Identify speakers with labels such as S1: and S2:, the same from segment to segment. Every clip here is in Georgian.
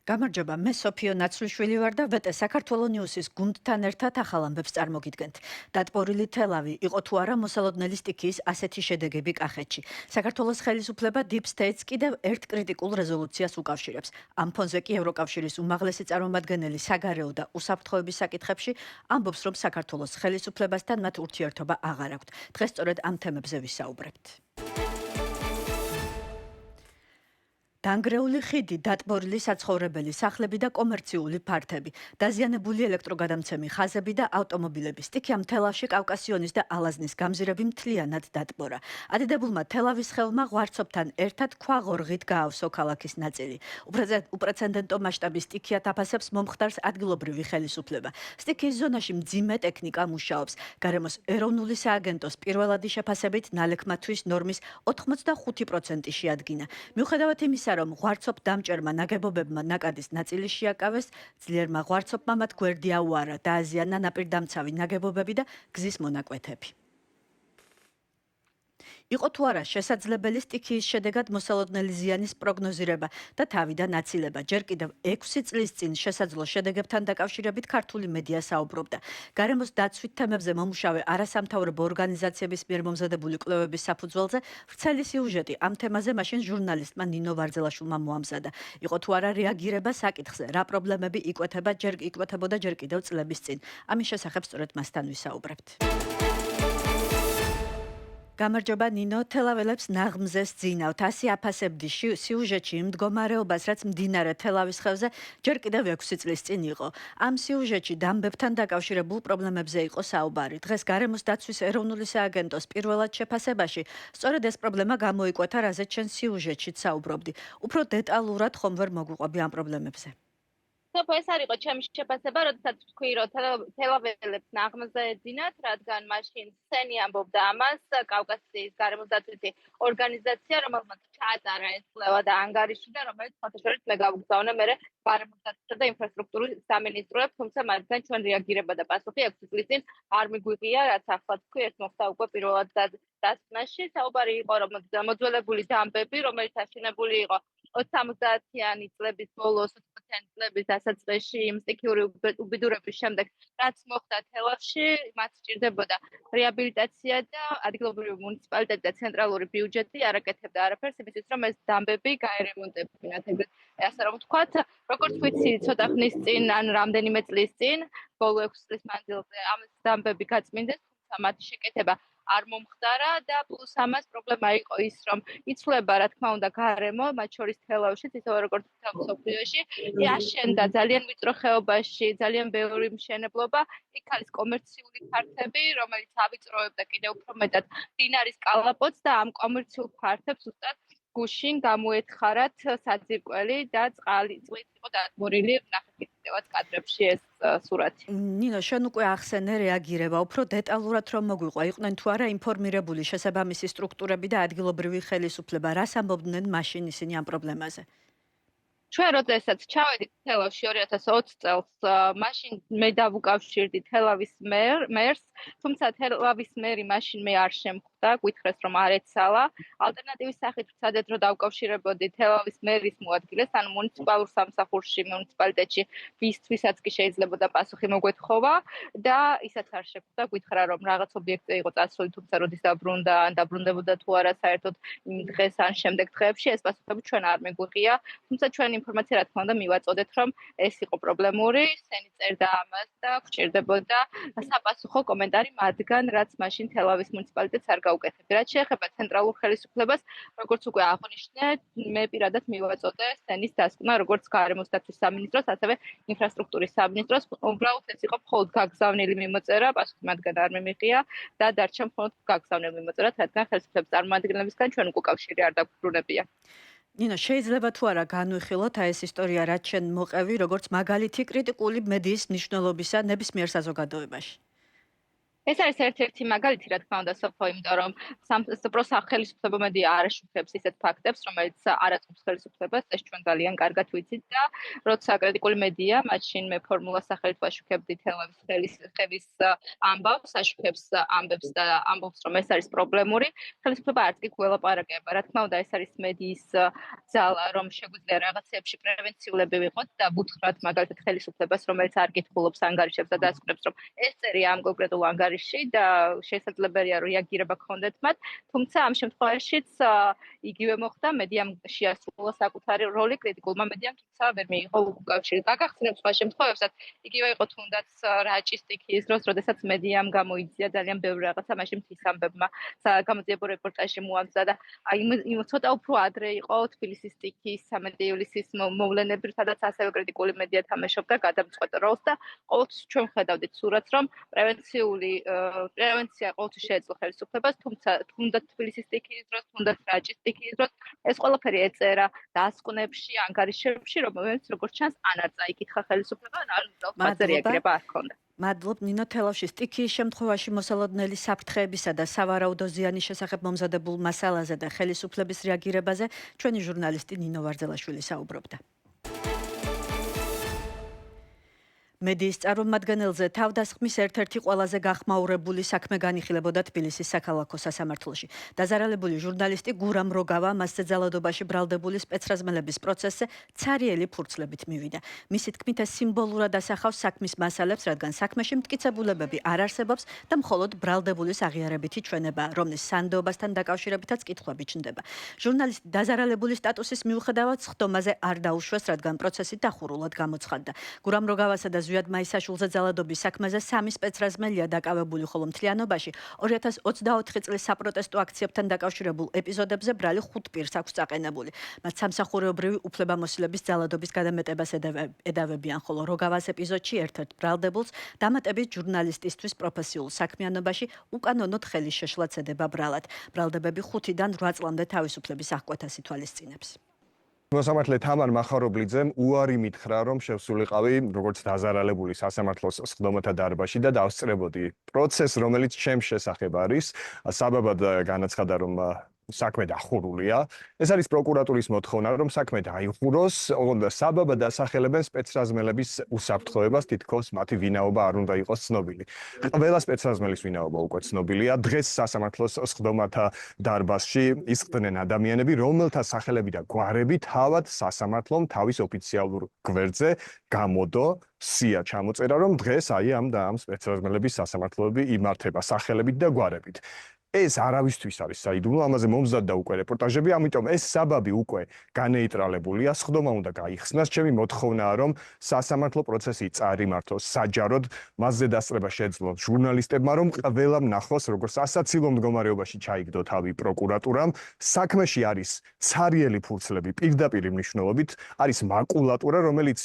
S1: გამარჯობა, მე სოფიო ნაცვლიშვილი ვარ და ვეტე საქართველოს ნიუსის გუნდთან ერთად ახალ ამბებს წარმოგიდგენთ. დატბორილი თელავი იყო თუ არა მოსალოდნელი სტიქიის ასეთი შედეგები კახეთში. საქართველოს ხელისუფლება Deep State-ს კიდევ ერთ კრიტიკულ რეზოლუციას უკავშირებს. ამ ფონზე კი ევროკავშირის უმაღლესი წარმომადგენელი საგარეო და უსაფრთხოების საკითხებში ამბობს, რომ საქართველოს ხელისუფლებასთან მათ ურთიერთობა აღარ აქვთ. დღეს სწორედ ამ თემებზე ვისაუბრებთ. დანგრეული ხიდი, დატბორილი საცხოვრებელი სახლები და კომერციული ფართები, დაზიანებული ელექტროგადამცემი ხაზები და ავტომობილები. სტიქია თელავში კავკასიონის და ალაზნის გამზირები მთლიანად დატბორა. ადიდებულმა თელავის ხელმა ღვარცობთან ერთად ქვაღორღით გაავსო ქალაქის ნაწილი. უპრეცედენტო მასშტაბის სტიქიათ აფასებს მომხდარს ადგილობრივი ხელისუფლება. სტიქიის ზონაში მძიმე ტექნიკა მუშაობს. გარემოს ეროვნული სააგენტოს პირველადი შეფასებით ნალექმათვის ნორმის 85% შეადგინა. მიუხედავად იმისა, რომ ღვარცობ დამჭერმა ნაგებობებმა ნაკადის ნაწილი შეაკავეს, ძლიერმა ღვარცობმა მათ გვერდი აუარა, დააზიანა ნაპირდამცავი ნაგებობები და გზის მონაკვეთები. იყო თუ არა შესაძლებელი სტიქიის შედეგად მოსალოდნელი ზიანის პროგნოზირება და თავიდან აცილება. ჯერ კიდევ 6 წლის წინ შესაძლო შედეგებთან დაკავშირებით ქართული მედია საუბრობდა. გარემოს დაცვით თემებზე მომუშავე არასამთავრობო ორგანიზაციების მიერ მომზადებული კვლევების საფუძველზე ვრცელი სიუჟეტი ამ თემაზე მაშინ ჟურნალისტმა ნინო ვარძელაშვილმა მოამზადა. იყო თუ არა რეაგირება საკითხზე, რა პრობლემები იკვეთებოდა ჯერ კიდევ წლების წინ. ამის შესახებ სწორედ მასთან ვისაუბრებთ. გამარჯობა ნინო, თელაველებს ნაღმზეს ძინავთ. ასე აფასებდი სიუჟეტში იმ მდგომარეობას, რაც მდინარე თელავის ხევზე ჯერ კიდევ 6 წლის წინ იყო. ამ სიუჟეტში დამბებთან დაკავშირებულ პრობლემებზე იყო საუბარი. დღეს გარემოს დაცვის ეროვნული სააგენტოს პირველად შეფასებაში სწორედ ეს პრობლემა გამოიკვეთა, რაზეც შენ სიუჟეტშიც საუბრობდი. უფრო დეტალურად ხომ ვერ მოგვიყვები ამ პრობლემებზე?
S2: ეს არ იყო ჩემი შეფასება, როდესაც თქვი, რომ თელაველებს ნაღმზე ეძინათ, რადგან მაშინ სენი ამბობდა ამას, კავკასიის გარემოს დაცვითი ორგანიზაცია, რომელმაც ჩაატარა ეს კვლევა და ანგარიშიდან, რომელიც ფოთაშორის მე გავუგზავნე მერე გარემოს დაცვისა და ინფრასტრუქტურის სამინისტროებს, თუმცა მათგან ჩვენ რეაგირება და პასუხი 6 წლის წინ არ მიგვიღია, რაც ახლა თქვი, ეს მოხდა უკვე პირველად დასკვნაში. საუბარი იყო, რომ მოძველებული დამბები, რომელიც აშენებული იყო 70-იანი წლების ბოლოს, 80-იანი წლების დასაწყისში იმ სტიქიური უბედურების შემდეგ, რაც მოხდა თელავში, მათ სჭირდებოდა რეაბილიტაცია და ადგილობრივი მუნიციპალიტეტი და ცენტრალური ბიუჯეტი არ აკეთებდა არაფერს იმისთვის, რომ ეს დამბები გაერემონტებინათ. ასე რომ ვთქვათ, როგორც ვიცი, ცოტა ხნის წინ, ან რამდენიმე წლის წინ, ბოლო 6 წლის მანძილზე ამ დამბები გაწმინდეს, თუმცა მათი შეკეთება არ მომხდარა და პლუს ამას პრობლემა იყო ის, რომ იცვლება, რა თქმა უნდა, გარემო, მათ შორის თელავშიც, ისევე როგორც მთელ მსოფლიოში, აშენდა ძალიან ვიწრო ხეობაში, ძალიან ბევრი მშენებლობა, იქ არის კომერციული ფართები, რომელიც ავიწროებდა კიდევ უფრო მეტად მდინარის კალაპოტს და ამ კომერციულ ფართებს ზუსტად გუშინ გამოეთხარათ საძირკველი და წყლით იყო დატბორილი, ნახეთ კიდევაც კადრებში ეს სურათი.
S1: ნინო, შენ უკვე ახსენე რეაგირება, უფრო დეტალურად რომ მოგვიყვა, იყვნენ თუ არა ინფორმირებული შესაბამისი სტრუქტურები და ადგილობრივი ხელისუფლება, რას ამბობდნენ მაშინ ისინი ამ პრობლემაზე?
S2: ჩვენ როდესაც ჩავედით თელავში 2020 წელს, მაშინ მე დავუკავშირდი თელავის მერს, თუმცა თელავის მერი მაშინ მე არ შემხვდა, გითხრეს რომ არ ეცალა. ალტერნატივის სახით ვცადეთ რომ დავკავშირებოდი თელავის მერის მოადგილეს, ანუ მუნიციპალურ სამსახურში, მუნიციპალიტეტში, ვისთვისაც კი შეიძლებოდა პასუხი მოგვეთხოვა და ისაც არ შეხვდა, გითხრა რომ რაღაც ობიექტზე იყო წასული, თუმცა როდის დაბრუნდა, ან დაბრუნდებოდა თუ არა საერთოდ იმ დღეს ან შემდეგ დღეებში, ეს პასუხები ჩვენ არ მეგვიღია, თუმცა ჩვენ ინფორმაცია რა თქმა უნდა მივაწოდეთ, რომ ეს იყო პრობლემური, სენი წერდა ამას და გვჭირდებოდა საპასუხო კომენტარი მათგან, რაც მაშინ თელავის მუნიციპალიტეტს არ გაუკეთებდა. რაც შეეხება ცენტრალურ ხელისუფლებას, როგორც უკვე აღვნიშნე, მე პირადად მივაწოდე სენის დასკვნა, როგორც გარემოს დაცვის სამინისტროს, ასევე ინფრასტრუქტურის სამინისტროს. უბრალოდ ეს იყო მხოლოდ გაგზავნილი მიმოწერა, პასუხი მათგან არ მიმიღია და დარჩა მხოლოდ გაგზავნილი მიმოწერა, რადგან ხელისუფლების წარმომადგენლებისგან ჩვენ უკვე კავშირი არ დაგვბრუნებია.
S1: ნინო, შეიძლება თუ არა განვიხილოთ ეს ისტორია, რაც შენ მოყევი, როგორც მაგალითი კრიტიკული მედიის მნიშვნელობისა ნებისმიერ საზოგადოებაში?
S2: ეს არის ერთ-ერთი მაგალითი, რა თქმა უნდა, სოფო, იმიტომ რომ სახელმწიფო მედია არ აშუქებს ისეთ ფაქტებს, რომელიც არაწუხებს ხელისუფლებას, ეს ჩვენ ძალიან კარგად ვიცით და როცა კრიტიკული მედია, მაშინ მე ფორმულას სახელით ვაშუქებდი თელავის ხელის ამბავს, აშუქებს ამბებს და ამბობს, რომ ეს არის პრობლემური, ხელისუფლება არც კი გველაპარაკება. რა თქმა უნდა, ეს არის მედიის ძალა, რომ შეგვიძლია რაღაცეებში პრევენციულები ვიყოთ და ვუთხრათ მაგალითად ხელისუფლებას, რომელიც არ კითხულობს ანგარიშებს და დასკვნებს, რომ ეს წერია ამ კონკრეტულ ანგარიში და შესაძლებელია რომ რეაგირება გქონდეთ მათ, თუმცა ამ შემთხვევაშიც იგივე მოხდა, მედიამ შეასრულა საკუთარი როლი კრიტიკულმა მედიამ, თუმცა ვერ მიიღო უკავშირი. გაგახსენებ სხვა შემთხვევებსაც, იგივე იყო თუნდაც რაჭის სტიქიის დროს, როდესაც მედიამ გამოიწია ძალიან ბევრი რაღაცა, მაშინ მთის ამბებმა გამოძიებო რეპორტაჟი მოამზადა და იმ ცოტა უფრო ადრე იყო თბილისის სტიქიის 13 ივლისის მოვლენები, სადაც ასევე კრიტიკული მედია თამაშობდა გადამწყვეტ როლს და ყოველთვის ჩვენ ხედავდით სურათს, რომ პრევენცია ყოველთვის შეეძლო ხელისუფლებას, თუმცა თუნდაც თბილისის სტიქიის დროს, თუნდაც რაჭის სტიქიის დროს ეს ყველაფერი ეწერა დასკვნებში, ანგარიშებში, რომელიც როგორც ჩანს ან არ წაიკითხა ხელისუფლებამ, ან მათზე რეაგირება არ ჰქონდა.
S1: მადლობ ნინო თელავში. სტიქიის შემთხვევაში მოსალოდნელი საფრთხეებისა და სავარაუდო ზიანის შესახებ მომზადებულ მასალაზე და ხელისუფლების რეაგირებაზე ჩვენი ჟურნალისტი ნინო ვარძელაშვილი საუბრობდა. მედიის წარმომადგენელზე თავდასხმის ერთ-ერთი ყველაზე გახმაურებული საქმე განიხილებოდა თბილისის საქალაქო სასამართლოში. დაზარალებული ჟურნალისტი გურამ როგავა მასზე ძალადობაში ბრალდებული სპეცრაზმელების პროცესზე ცარიელი ფურცლებით მივიდა. მისი თქმით, ეს სიმბოლურად ასახავს საქმის მასალებს, რადგან საქმეში მტკიცებულებები არ არსებობს და მხოლოდ ბრალდებულის აღიარებითი ჩვენებაა, რომლის სანდოობასთან დაკავშირებითაც კითხვები ჩნდება. ჟურნალისტი დაზარალებული სტატუსის მიუხედავად სხდომაზე არ დაუშვეს, რადგან პროცესი დახურულად გამოცხადდა. გურამ როგავასა და ზვიად მაისაშვილზე ძალადობის საქმეზე 3 სპეცრაზმელია დაკავებული, ხოლო მთლიანობაში 2024 წლის საპროტესტო აქციებთან დაკავშირებულ ეპიზოდებზე ბრალი 5 პირს აქვს წაყენებული. მათ სამსახურეობრივი უფლებამოსილების ძალადობის გადამეტებას ედავებიან, ხოლო როგავას ეპიზოდში ერთ-ერთ ბრალდებულს დამატებით ჟურნალისტისთვის პროფესიულ საქმიანობაში უკანონოდ ხელის შეშლაც ედება ბრალად. ბრალდებები 5-დან 8 წლამდე თავისუფლების აღკვეთას ითვალისწინებს.
S3: მოსამართლე თამარ მახარობლიძემ უარი მითხრა, რომ შევსულიყავი როგორც დაზარალებული სასამართლოს სხდომათა დარბაზში და დავსწრებოდი პროცესს, რომელიც ჩემს შესახებ არის. საბაბად განაცხადა, რომ საქმე დახურულია. ეს არის პროკურატურის მოთხოვნა, რომ საქმე დაიხუროს, საბაბად ასახელებენ სპეცრაზმელების უსაფრთხოებას, თითქოს მათი ვინაობა არ უნდა იყოს ცნობილი. ყველა სპეცრაზმელის ვინაობა უკვე ცნობილია. დღეს სასამართლოს სხდომათა დარბაზში ისხდნენ ადამიანები, რომელთა სახელები და გვარები თავად სასამართლომ თავის ოფიციალურ გვერდზე გამოდო. სია ჩამოწერა, რომ დღეს ამ სპეცრაზმელების სასამართლოები იმართება სახელებით და გვარებით. ეს არავისთვის არის საიდუმლო, ამაზე მომზადდა უკვე რეპორტაჟები, ამიტომ ეს საბაბი უკვე განეიტრალებულია, სხდომა უნდა გაიხსნას. ჩემი მოთხოვნაა, რომ სასამართლო პროცესი წარიმართოს საჯაროდ, მასზე დასწრება შეეძლოს ჟურნალისტებმა, რომ ყველამ ნახოს, როგორც ასაცილო მდგომარეობაში ჩაიგდო თავი პროკურატურამ. საქმეში არის ცარიელი ფურცლები, პირდაპირ მნიშვნელობით, არის მაკულატურა, რომელიც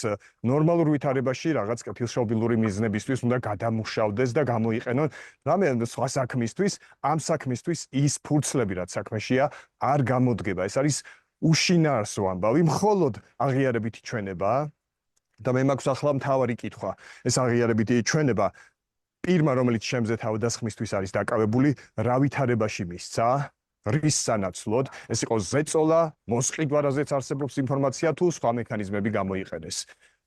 S3: ნორმალურ ვითარებაში რაღაც კეთილშობილური მიზნებისთვის უნდა გადამუშავდეს და გამოიყენონ რამე სხვა საქმისთვის, ამ საქმისთვის ის ფურცლები, რაც საქმეშია, არ გამოდგება. ეს არის უშინაარსო ამბავი, მხოლოდ აღიარებითი ჩვენება და მე მაქვს ახლა მთავარი კითხვა. ეს აღიარებითი ჩვენება პირმა, რომელიც შემზე თავდასხმისთვის არის დაკავებული, რა ვითარებაში მისცა? რის სანაცვლოდ? ეს იყო ზეწოლა, მოსყიდვა, რაზეც არსებობს ინფორმაცია, თუ სხვა მექანიზმები გამოიყენეს.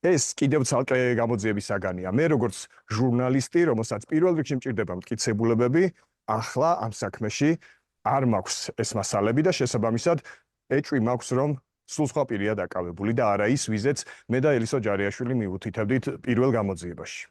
S3: ეს კიდევ ცალკე გამოძიების საგანია. მე როგორც ჟურნალისტი, რომელსაც პირველ რიგში მჭირდება მტკიცებულებები, ახლა ამ საქმეში არ მაქვს ეს მასალები და შესაბამისად ეჭვი მაქვს, რომ სულ სხვა პირია დაკავებული და არა ის, ვიზეც მე და ელისო ჯარიაშვილი მივუთითებდით პირველ გამოძიებაში.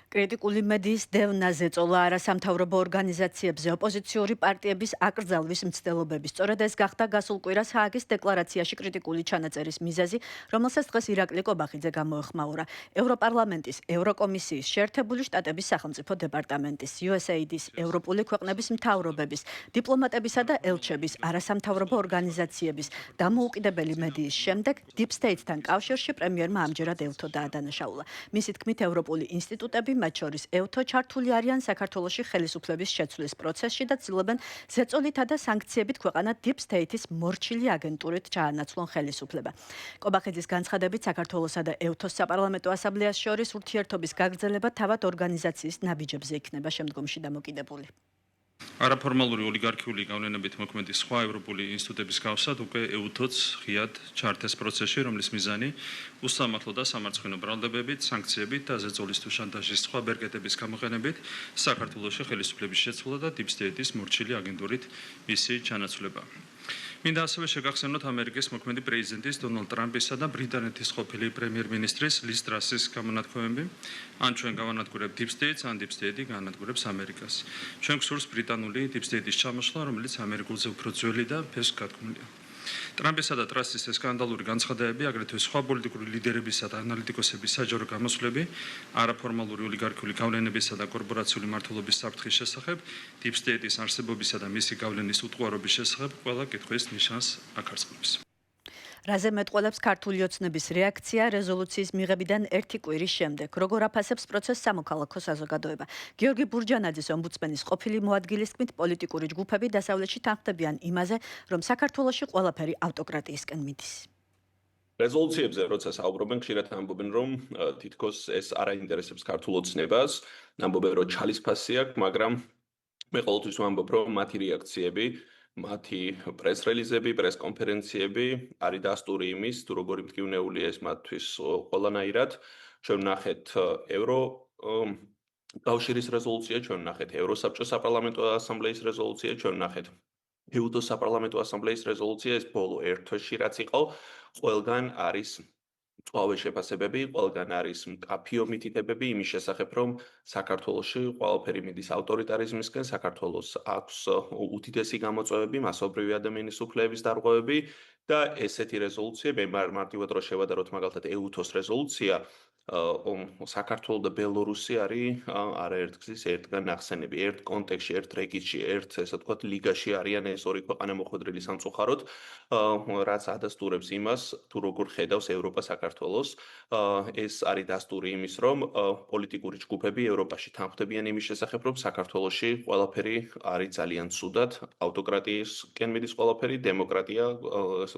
S1: კრიტიკული მედიის დევნა ზეწოლა არასამთავრობო ორგანიზაციებზე ოპოზიციური პარტიების აკრძალვის მცდელობები. სწორედ ეს გახდა გასულ კვირას ჰააგის დეკლარაციაში კრიტიკული ჩანაწერის მიზეზი, რომელსაც დღეს ირაკლი კობახიძე გამოეხმაურა. ევროპარლამენტის, ევროკომისიის, შეერთებული შტატების სახელმწიფო დეპარტამენტის, USAID-ის, ევროპული ქვეყნების მთავრობების, დიპლომატებისა და ელჩების, არასამთავრობო ორგანიზაციების, დამოუკიდებელი მედიის შემდეგ Deep State-თან კავშირში პრემიერმა ამჯერად ელთო დაადანაშაულა. მისი თქმით, ევროპული ინსტიტუტები მათ შორის ევთო ჩართული არიან საქართველოში ხელისუფლების შეცვლის პროცესში და ცდილობენ ზეწოლითა და სანქციებით ქვეყანა Deep State-ის მორჩილი აგენტურით ჩაანაცვლონ ხელისუფლება. კობახიძის განცხადებით საქართველოსა და ევთოს საპარლამენტო ასამბლეას შორის ურთიერთობის გაგრძელება თავად ორგანიზაციის ნაბიჯებზე იქნება შემდგომში დამოკიდებული.
S4: არაფორმალური ოლიგარქიული გავლენებით მოქმედი სხვა ევროპული ინსტიტუტების გავსად უკვე ევთოც ღიად ჩართეს პროცესში, რომლის მიზანი უსამართლო და სამარცხვინო ბრალდებებით, სანქციებით და ზეწოლის თუ შანტაჟის სხვა ბერკეტების გამოყენებით საქართველოში ხელისუფლების შეცვლა და Deep State-ის მორჩილი აგენტურით მისი ჩანაცვლება. მინდა ასევე შეგახსენოთ ამერიკის მოქმედი პრეზიდენტის დონალდ ტრამპისა და ბრიტანეთის ყოფილი პრემიერ-მინისტრის ლის ტრასის გამონათქვამები, ან ჩვენ გავანადგურებთ Deep State-ს, ან Deep State-ი განადგურებს ამერიკას. ჩვენ გვსურს ბრიტანული Deep State-ის ჩამოშლა, რომელიც ამერიკულზე უფრო ძველი და ფესვგადგმულია. ტრამპისა და ტრასის სკანდალური განცხადებები, აგრეთვე სხვა პოლიტიკური ლიდერებისა და ანალიტიკოსების საჯარო გამოსვლები, არაფორმალური ოლიგარქიული გავლენებისა და კორპორაციული მმართველობის საფრთხის შესახებ, Deep State-ის არსებობისა და მისი გავლენის უტყუარობის შესახებ ყველა კითხვის ნიშანს აკარწყლებს.
S1: რაზე მეტყველებს ქართული ოცნების რეაქცია რეზოლუციის მიღებიდან 1 კვირის შემდეგ. როგორ აფასებს პროცესს სამოქალაქო საზოგადოება. გიორგი ბურჯანაძის ომბუდსმენის ყოფილი მოადგილის თქმით, პოლიტიკური ჯგუფები დასავლეთში თანხმდებიან იმაზე, რომ საქართველოში ყველაფერი ავტოკრატიისკენ მიდის.
S5: რეზოლუციებზე როცა საუბრობენ, ხშირად ამბობენ, რომ თითქოს ეს არ აინტერესებს ქართულ ოცნებას, ამბობენ, რომ ჩალისფასი აქვს, მაგრამ მე ყოველთვის ვამბობ, რომ მათი რეაქციები მათი პრეს-რელიზები, პრეს-კონფერენციები არის დასტური იმის, თუ როგორი მტკივნეულია ეს მათთვის ყველანაირად. ჩვენ ვნახეთ კავშირის რეზოლუცია, ჩვენ ვნახეთ ევროსაბჭოს საპარლამენტო ასამბლეის რეზოლუცია, ჩვენ ვნახეთ ევთოს საპარლამენტო ასამბლეის რეზოლუცია, ეს ბოლო ერთ თვეში რაც იყო, ყველგან არის მწვავე შეფასებები, ყველგან არის მკაფიო მითითებები იმის შესახებ, რომ საქართველოში ყველაფერი მიდის ავტორიტარიზმისკენ, საქართველოს აქვს უდიდესი გამოწვევები, მასობრივი ადამიანის უფლებების დარღვევები და ესეთი რეზოლუციები, მარტივად რო შევადაროთ მაგალითად ევთოს რეზოლუცია, საქართველო და ბელორუსი არის არაერთგზის ერთგან ნახსენები, ერთ კონტექსტში, ერთ რეგიონში, ერთ ესე ვთქვათ ლიგაში არიან ეს ორი ქვეყანა მოხვედრილი სამწუხაროდ, რაც ადასტურებს იმას, თუ როგორ ხედავს ევროპა საქართველოს, ეს არის დასტური იმის, რომ პოლიტიკური ჯგუფები ევროპაში თანხმდებიან იმის შესახებ, რომ საქართველოში ყველაფერი არის ძალიან ცუდად, ავტოკრატიისკენ მიდის ყველაფერი, დემოკრატია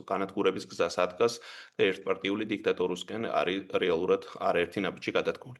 S5: განადგურების გზას ადგას და ერთპარტიული დიქტატორისკენ არის რეალურად არაერთი ნაბიჯი გადადგმული.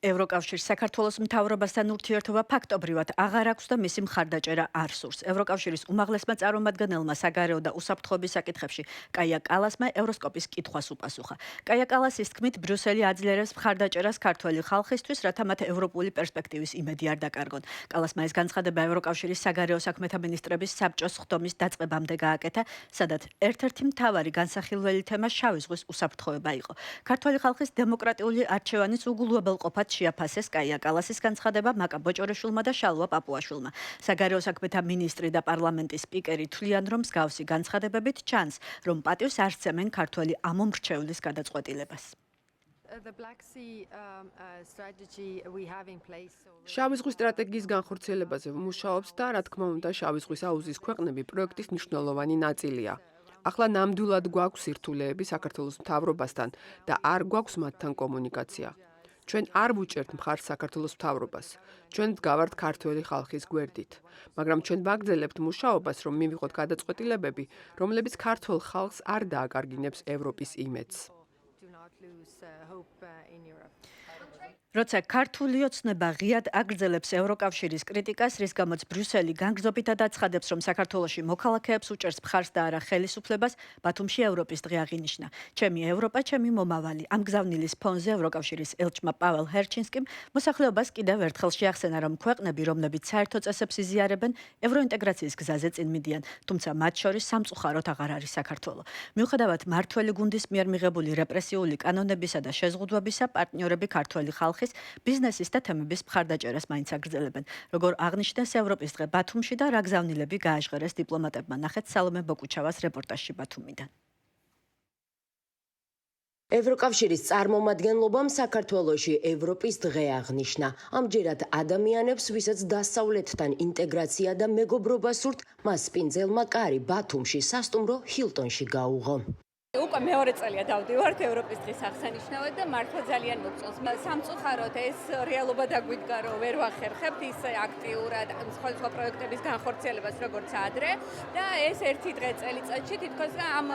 S1: ევროკავშირს საქართველოს მთავრობასთან ურთიერთობა ფაქტობრივად აღარ აქვს და მისი მხარდაჭერა არ სურს. ევროკავშირის უმაღლესმა წარმომადგენელმა საგარეო და უსაფრთხოების საკითხებში კაია კალასმა ევროსკოპის კითხვას უპასუხა. კაია კალასის თქმით, ბრიუსელი აძლიერებს მხარდაჭერას ქართველი ხალხისთვის, რათა მათ ევროპული პერსპექტივის იმედი არ დაკარგონ. კალასმა ეს განცხადება ევროკავშირის საგარეო საქმეთა მინისტრების საბჭოს ხდომის დაწყებამდე გააკეთა, სადაც ერთ-ერთი მთავარი განსახილველი თემა შავი ზღვის უსაფრთხოება იყო. ქართველი ხალხის დემოკრატიული არჩევანის უგულუებელყოფად შეაფასეს კაია კალასის განცხადება მაკა ბოჭორაშვილმა და შალვა პაპუაშვილმა. საგარეო საქმეთა მინისტრი და პარლამენტის სპიკერი თვლიან, რომ მსგავსი განცხადებებით ჩანს, რომ პატივს არ სცემენ ქართველი ამომრჩევლის გადაწყვეტილებას.
S6: შავი ზღვის სტრატეგიის განხორციელებაზე მუშაობს და, რა თქმა უნდა, შავი ზღვის აუზის ქვეყნები პროექტის მნიშვნელოვანი ნაწილია. ახლა ნამდვილად გვაქვს სირთულეები საქართველოს მთავრობასთან და არ გვაქვს მათთან კომუნიკაცია. ჩვენ არ ვუჭერთ მხარს საქართველოს მთავრობას. ჩვენ ვდგავართ ქართველი ხალხის გვერდით. მაგრამ ჩვენ ვაგრძელებთ მუშაობას, რომ მივიღოთ გადაწყვეტილებები, რომლებიც ქართველ ხალხს არ დააკარგინებს ევროპის იმედს.
S1: როცა ქართული ოცნება ღიად აგრძელებს ევროკავშირის კრიტიკას, რის გამოც ბრიუსელი განგრძობითად აცხადებს, რომ საქართველოში მოქალაქეებს უჭერს მხარს და არა ხელისუფლებას, ბათუმში ევროპის დღე აღინიშნა. ჩემი ევროპა, ჩემი მომავალი. ამ გზავნილის ფონზე ევროკავშირის ელჩმა პაվել ჰერჩინსკიმ მოსახლეობას კიდევ ერთხელ შეახსენა, რომ ქვეყნები, რომლებიც საერთო წესებს იზიარებენ, ევროინტეგრაციის გზაზე წინ მიდიან, თუმცა მათ შორის სამწუხაროდ აღარ არის საქართველო. მიუხედავად მართველი გუნდის მიერ მიღებული რეპრესიული კანონებისა და შეზღუდვებისა, პარტნიორები ქართველი ხალხის ბიზნესის და თემების მხარდაჭერას მაინც აგრძელებენ. როგორ აღნიშნეს ევროპის დღე ბათუმში და რა გზავნილები გააჟღერეს დიპლომატებმა, ნახეთ სალომე ბოკუჩავას რეპორტაჟში ბათუმიდან.
S7: ევროკავშირის წარმომადგენლობამ საქართველოში ევროპის დღე აღნიშნა. ამჯერად ადამიანებს, ვისაც დასავლეთთან ინტეგრაცია და მეგობრობა სურთ, მას სპინძელმა კარი ბათუმში სასტუმრო ჰილტონში გაუღო.
S8: უკვე მეორე წელია დავდივართ ევროპის დღის აღსანიშნავად და მართლა ძალიან მოგწონს. სამწუხაროდ ეს რეალობა დაგვიდგა, რომ ვერ ვახერხებთ ისე აქტიურად სხვადასხვა პროექტების განხორციელებას, როგორც ადრე და ეს ერთი დღე წელიწადში თითქოს ამ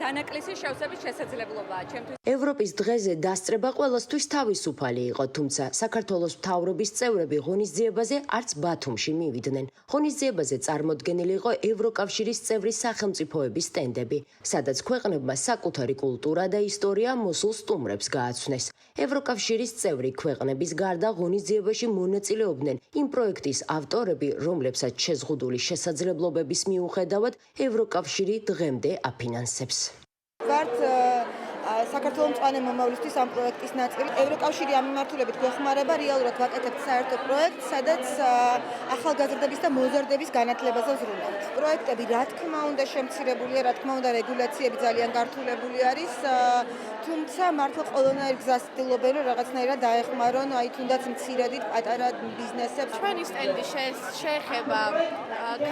S8: დანაკლისის შევსების შესაძლებლობაა ჩემთვის.
S7: ევროპის დღეზე დასწრება ყველასთვის თავისუფალი იყო, თუმცა საქართველოს მთავრობის წევრები ღონისძიებაზე არც ბათუმში მივიდნენ. ღონისძიებაზე წარმოდგენილი იყო ევროკავშირის წევრი სახელმწიფოების სტენდები, სადაც ქვეყნებმა საკუთარი კულტურა და ისტორია მოსულ სტუმრებს გააცნეს. ევროკავშირის წევრი ქვეყნების გარდა ღონისძიებაში მონაწილეობდნენ იმ პროექტის ავტორები, რომლებსაც შეზღუდული შესაძლებლობების მიუხედავად ევროკავშირი დღემდე აფინანსებს.
S9: ვართ საქართველოს მწვანე მომავლისთვის ამ პროექტის ნაწილი. ევროკავშირი ამ მიმართულებით გვეხმარება, რეალურად ვაკეთებთ საერთო პროექტს, სადაც ახალგაზრდების და მოზარდების განათლებაზე ვზრუნავთ. პროექტები, რა თქმა უნდა, შემცირებულია, რა თქმა უნდა, რეგულაციები ძალიან გართულებული არის, თუმცა მართლა ყველანაირ გზას ცდილობენ, რომ რაღაცნაირად დაეხმარონ, აი თუნდაც მცირედით პატარა ბიზნესებს.
S10: ჩვენი სტენდი შეეხება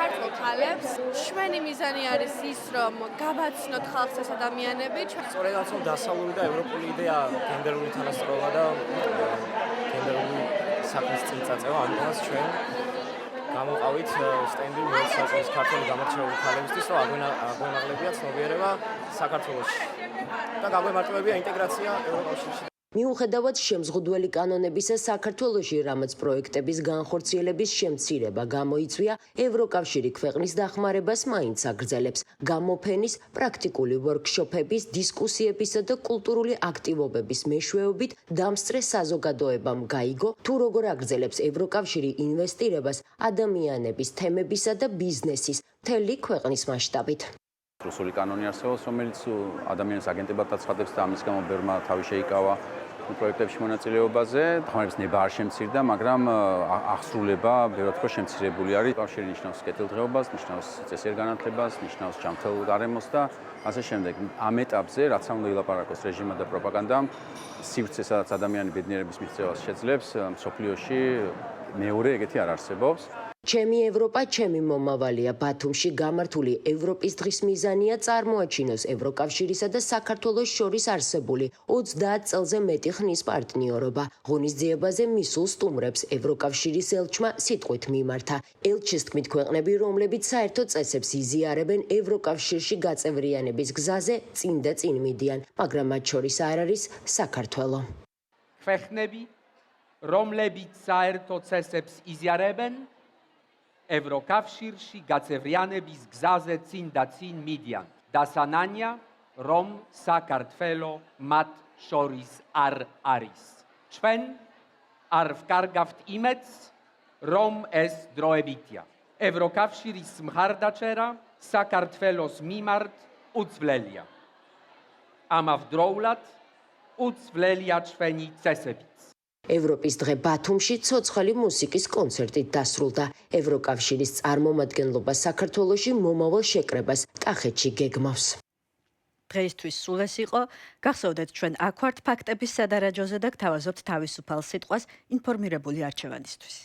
S10: ქართულ ხალხს. ჩვენი მიზანი არის ის, რომ გავაცნოთ ხალხს ეს ადამიანები.
S11: სწორედ ამ დასავლური და ევროპული იდეა გენდერული თანასწორობა და გენდერული საქმის წინწაწევა, ამიტომაც ჩვენ გამოვყავით სტენდი მოსაწყის ქართული გამორჩეული ხალხისთვის, რომ აგვემაღლებია ცნობიერება საქართველოში და გაგვემართლებია ინტეგრაცია ევროკავშირში.
S7: მიუხედავად შემზღუდველი კანონებისა საქართველოში, რამაც პროექტების განხორციელების შემცირება გამოიწვია, ევროკავშირი ქვეყნის დახმარებას მაინც აგრძელებს. გამოფენის, პრაქტიკული ვორქშოპების, დისკუსიებისა და კულტურული აქტივობების მეშვეობით დამსწრე საზოგადოებამ გაიგო, თუ როგორ აგრძელებს ევროკავშირი ინვესტირებას ადამიანების, თემებისა და ბიზნესის მთელი ქვეყნის მასშტაბით.
S12: რუსული კანონი არსებობს, რომელიც ადამიანის აგენტებად აცხადებს და ამის გამო ბევრმა თავი შეიკავა პროექტებში მონაწილეობაზე. დახმარების ნება არ შემცირდა, მაგრამ აღსრულება ბევრად უფრო შემცირებული არის. კავშირი ნიშნავს კეთილდღეობას, ნიშნავს წესიერ განათლებას, ნიშნავს ჯანმრთელ გარემოს და ასე შემდეგ. ამ ეტაპზე, რაც უნდა ილაპარაკოს რეჟიმმა და პროპაგანდამ, სივრცე, სადაც ადამიანი ბედნიერების მიღწევას შეძლებს, მსოფლიოში მეორე ეგეთი არ არსებობს. ჩემი ევროპა, ჩემი მომავალია. ბათუმში გამართული ევროპის დღის მიზანია წარმოაჩინოს ევროკავშირისა და საქართველოს შორის არსებული 30 წელზე მეტი ხნის პარტნიორობა. ღონისძიებაზე მისულ სტუმრებს ევროკავშირის ელჩმა სიტყვით მიმართა. ელჩის თქმით, ქვეყნები, რომლებიც საერთო წესებს იზიარებენ ევროკავშირში გაწევრიანების გზაზე, წინ და წინ მიდიან, მაგრამ მათ შორის არ არის საქართველო.
S13: ქვეყნები, რომლებიც საერთო წესებს იზიარებენ ევროკავშირში გაწევრიანების გზაზე წინ და წინ მიდიან. დასანანია, რომ საქართველო მათ შორის არ არის. ჩვენ არ ვკარგავთ იმედს, რომ ეს დროებითია. ევროკავშირის მხარდაჭერა საქართველოს მიმართ უცვლელია. ამავდროულად უცვლელია ჩვენი წესებიც.
S7: ევროპის დღე ბათუმში ცოცხალი მუსიკის კონცერტით დასრულდა. ევროკავშირის წარმომადგენლობა საქართველოში მომავალ შეკრებას კახეთში გეგმავს.
S1: დღეისთვის სულ ეს იყო. გახსოვდეთ, ჩვენ აქ ვართ ფაქტების სადარაჯოზე და გთავაზობთ თავისუფალ სიტყვას ინფორმირებული არჩევანისთვის.